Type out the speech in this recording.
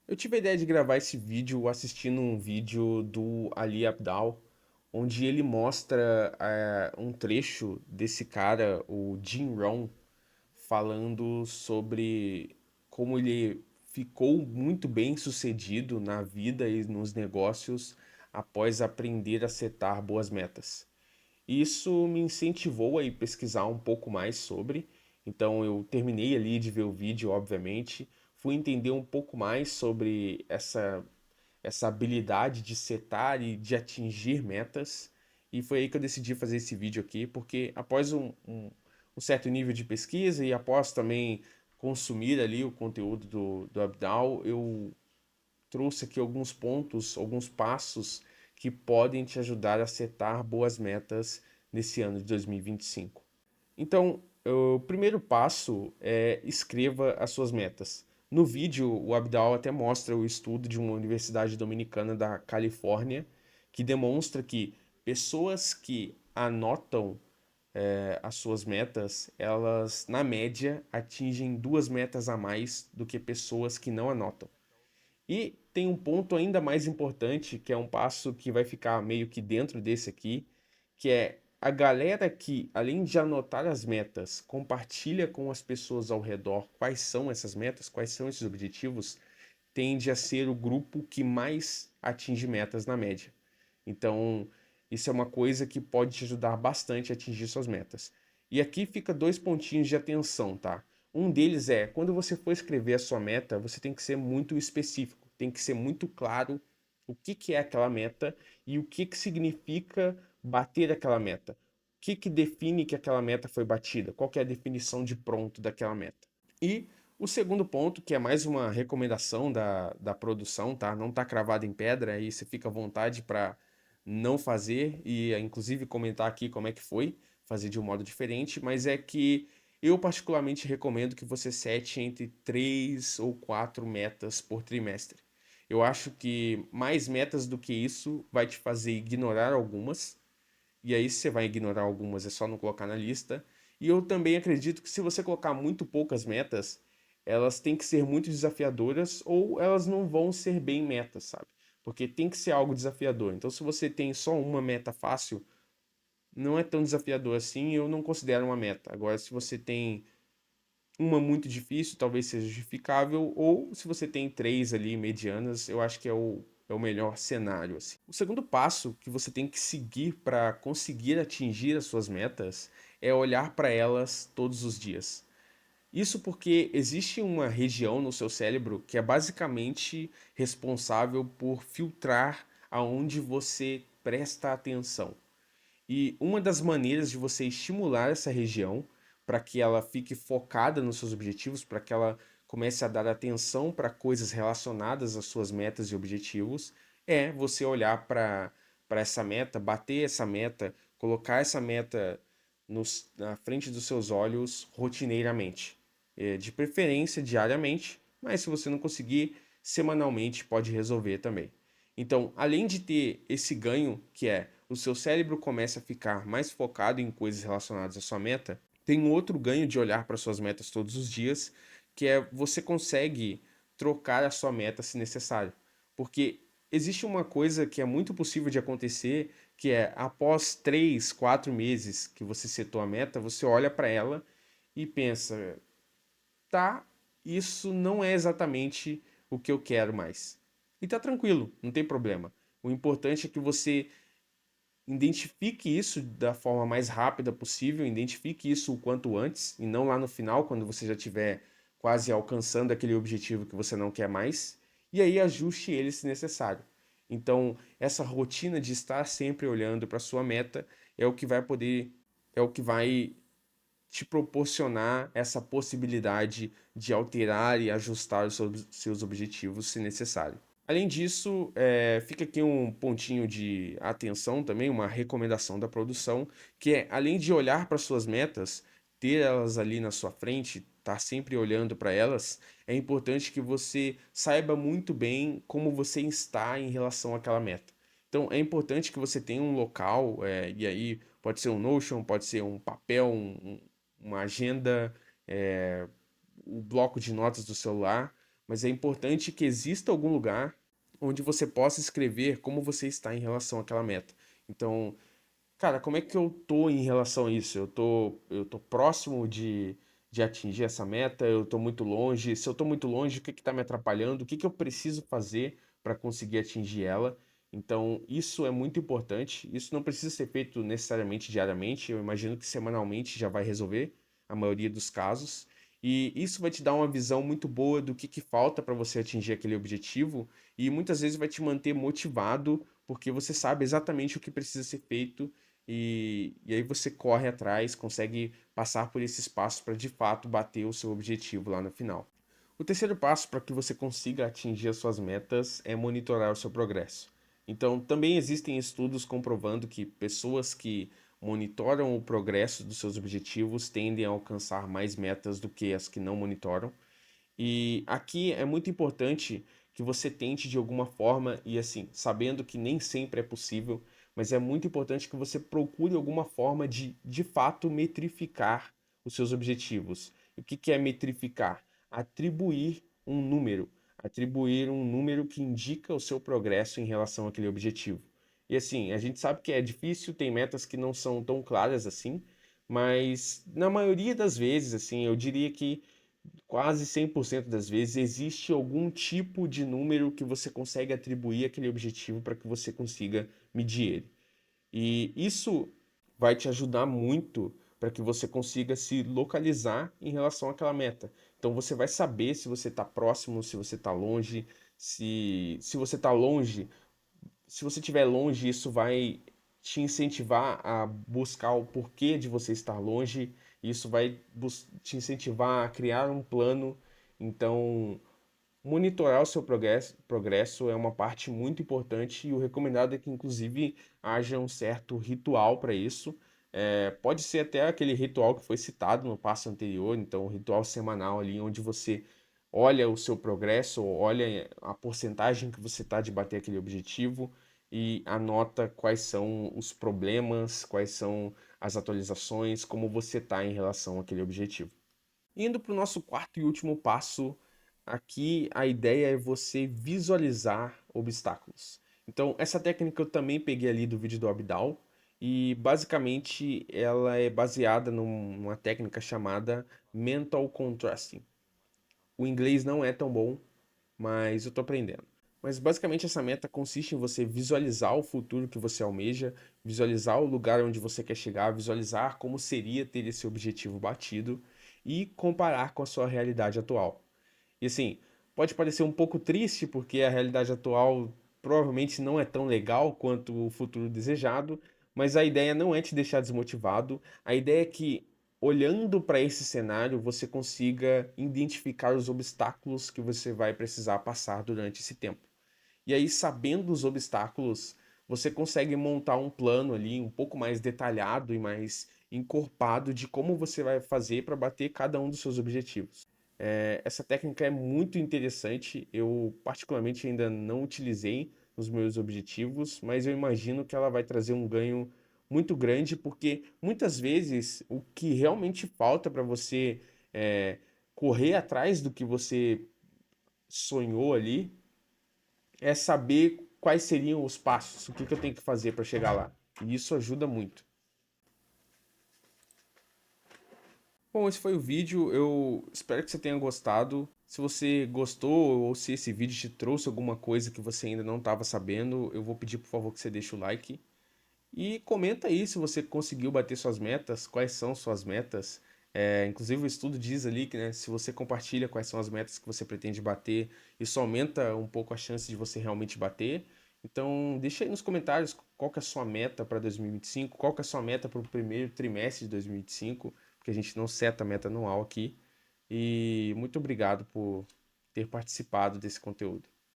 Eu tive a ideia de gravar esse vídeo assistindo um vídeo do Ali Abdaal, onde ele mostra um trecho desse cara, o Jim Rohn, falando sobre como ele ficou muito bem sucedido na vida e nos negócios após aprender a setar boas metas. Isso me incentivou a ir pesquisar um pouco mais sobre. Então eu terminei ali de ver o vídeo, obviamente, fui entender um pouco mais sobre essa habilidade de setar e de atingir metas. E foi aí que eu decidi fazer esse vídeo aqui, porque após um certo nível de pesquisa e após também consumir ali o conteúdo do Abdal, eu trouxe aqui alguns pontos, alguns passos que podem te ajudar a setar boas metas nesse ano de 2025. Então, o primeiro passo é escreva as suas metas. No vídeo, o Abdal até mostra o estudo de uma universidade dominicana da Califórnia que demonstra que pessoas que anotam as suas metas, elas, na média, atingem duas metas a mais do que pessoas que não anotam. E tem um ponto ainda mais importante, que é um passo que vai ficar meio que dentro desse aqui, que é a galera que, além de anotar as metas, compartilha com as pessoas ao redor quais são essas metas, quais são esses objetivos, tende a ser o grupo que mais atinge metas na média. Então, isso é uma coisa que pode te ajudar bastante a atingir suas metas. E aqui fica dois pontinhos de atenção, tá? Um deles é, quando você for escrever a sua meta, você tem que ser muito específico, tem que ser muito claro o que que é aquela meta e o que que significa bater aquela meta. O que que define que aquela meta foi batida? Qual que é a definição de pronto daquela meta? E o segundo ponto, que é mais uma recomendação da produção, tá? Não tá cravado em pedra, aí você fica à vontade para não fazer e inclusive comentar aqui como é que foi, fazer de um modo diferente, mas é que eu particularmente recomendo que você sete entre 3 ou 4 metas por trimestre. Eu acho que mais metas do que isso vai te fazer ignorar algumas, e aí se você vai ignorar algumas é só não colocar na lista. E eu também acredito que se você colocar muito poucas metas, elas têm que ser muito desafiadoras ou elas não vão ser bem metas, sabe? Porque tem que ser algo desafiador. Então, se você tem só uma meta fácil, não é tão desafiador assim, eu não considero uma meta. Agora, se você tem uma muito difícil, talvez seja justificável, ou se você tem três ali medianas, eu acho que é o melhor cenário, assim. O segundo passo que você tem que seguir para conseguir atingir as suas metas é olhar para elas todos os dias. Isso porque existe uma região no seu cérebro que é basicamente responsável por filtrar aonde você presta atenção. E uma das maneiras de você estimular essa região para que ela fique focada nos seus objetivos, para que ela comece a dar atenção para coisas relacionadas às suas metas e objetivos, é você olhar para essa meta, bater essa meta, colocar essa meta na frente dos seus olhos rotineiramente. De preferência diariamente, mas se você não conseguir, semanalmente pode resolver também. Então, além de ter esse ganho, que é o seu cérebro começa a ficar mais focado em coisas relacionadas à sua meta, tem um outro ganho de olhar para suas metas todos os dias, que é você consegue trocar a sua meta se necessário. Porque existe uma coisa que é muito possível de acontecer, que é após 3, 4 meses que você setou a meta, você olha para ela e pensa, tá, isso não é exatamente o que eu quero mais. E tá tranquilo, não tem problema. O importante é que você identifique isso da forma mais rápida possível, identifique isso o quanto antes e não lá no final, quando você já estiver quase alcançando aquele objetivo que você não quer mais, e aí ajuste ele se necessário. Então, essa rotina de estar sempre olhando para sua meta é o que vai poder, é o que vai te proporcionar essa possibilidade de alterar e ajustar os seus objetivos se necessário. Além disso, fica aqui um pontinho de atenção também, uma recomendação da produção, que é, além de olhar para suas metas, ter elas ali na sua frente, estar sempre olhando para elas, é importante que você saiba muito bem como você está em relação àquela meta. Então, é importante que você tenha um local, e aí pode ser um Notion, pode ser um papel, uma agenda, o bloco de notas do celular, mas é importante que exista algum lugar onde você possa escrever como você está em relação àquela meta. Então, cara, como é que eu tô em relação a isso? Eu tô próximo de atingir essa meta? Eu tô muito longe? Se eu tô muito longe, o que que tá me atrapalhando? O que que eu preciso fazer para conseguir atingir ela? Então, isso é muito importante. Isso não precisa ser feito necessariamente diariamente. Eu imagino que semanalmente já vai resolver a maioria dos casos. E isso vai te dar uma visão muito boa do que falta para você atingir aquele objetivo e muitas vezes vai te manter motivado porque você sabe exatamente o que precisa ser feito e aí você corre atrás, consegue passar por esses passos para de fato bater o seu objetivo lá no final. O terceiro passo para que você consiga atingir as suas metas é monitorar o seu progresso. Então, também existem estudos comprovando que pessoas que monitoram o progresso dos seus objetivos tendem a alcançar mais metas do que as que não monitoram. E aqui é muito importante que você tente de alguma forma, e assim, sabendo que nem sempre é possível, mas é muito importante que você procure alguma forma de fato metrificar os seus objetivos. E o que que é metrificar? Atribuir um número. Atribuir um número que indica o seu progresso em relação àquele objetivo. E assim, a gente sabe que é difícil, tem metas que não são tão claras assim, mas na maioria das vezes, assim, eu diria que quase 100% das vezes existe algum tipo de número que você consegue atribuir àquele objetivo para que você consiga medir ele. E isso vai te ajudar muito para que você consiga se localizar em relação àquela meta. Então você vai saber se você está próximo, se você está longe, se você está longe, se você estiver longe, isso vai te incentivar a buscar o porquê de você estar longe, isso vai te incentivar a criar um plano. Então, monitorar o seu progresso é uma parte muito importante e o recomendado é que, inclusive, haja um certo ritual para isso. Pode ser até aquele ritual que foi citado no passo anterior, então, um ritual semanal ali, onde você olha o seu progresso, olha a porcentagem que você está de bater aquele objetivo e anota quais são os problemas, quais são as atualizações, como você está em relação àquele objetivo. Indo para o nosso quarto e último passo, aqui a ideia é você visualizar obstáculos. Então, essa técnica eu também peguei ali do vídeo do Abdal e basicamente ela é baseada numa técnica chamada Mental Contrasting. O inglês não é tão bom, mas eu tô aprendendo. Mas basicamente essa meta consiste em você visualizar o futuro que você almeja, visualizar o lugar onde você quer chegar, visualizar como seria ter esse objetivo batido e comparar com a sua realidade atual. E assim, pode parecer um pouco triste porque a realidade atual provavelmente não é tão legal quanto o futuro desejado, mas a ideia não é te deixar desmotivado, a ideia é que olhando para esse cenário você consiga identificar os obstáculos que você vai precisar passar durante esse tempo. E aí, sabendo os obstáculos, você consegue montar um plano ali um pouco mais detalhado e mais encorpado de como você vai fazer para bater cada um dos seus objetivos. Essa técnica é muito interessante. Eu, particularmente, ainda não utilizei nos meus objetivos, mas eu imagino que ela vai trazer um ganho muito grande, porque muitas vezes o que realmente falta para você é, correr atrás do que você sonhou ali é saber quais seriam os passos, o que que eu tenho que fazer para chegar lá. E isso ajuda muito. Bom, esse foi o vídeo. Eu espero que você tenha gostado. Se você gostou ou se esse vídeo te trouxe alguma coisa que você ainda não estava sabendo, eu vou pedir por favor que você deixe o like. E comenta aí se você conseguiu bater suas metas, quais são suas metas. Inclusive o estudo diz ali que, né, se você compartilha quais são as metas que você pretende bater, isso aumenta um pouco a chance de você realmente bater. Então deixa aí nos comentários qual que é a sua meta para 2025, qual que é a sua meta para o primeiro trimestre de 2025, porque a gente não seta meta anual aqui. E muito obrigado por ter participado desse conteúdo.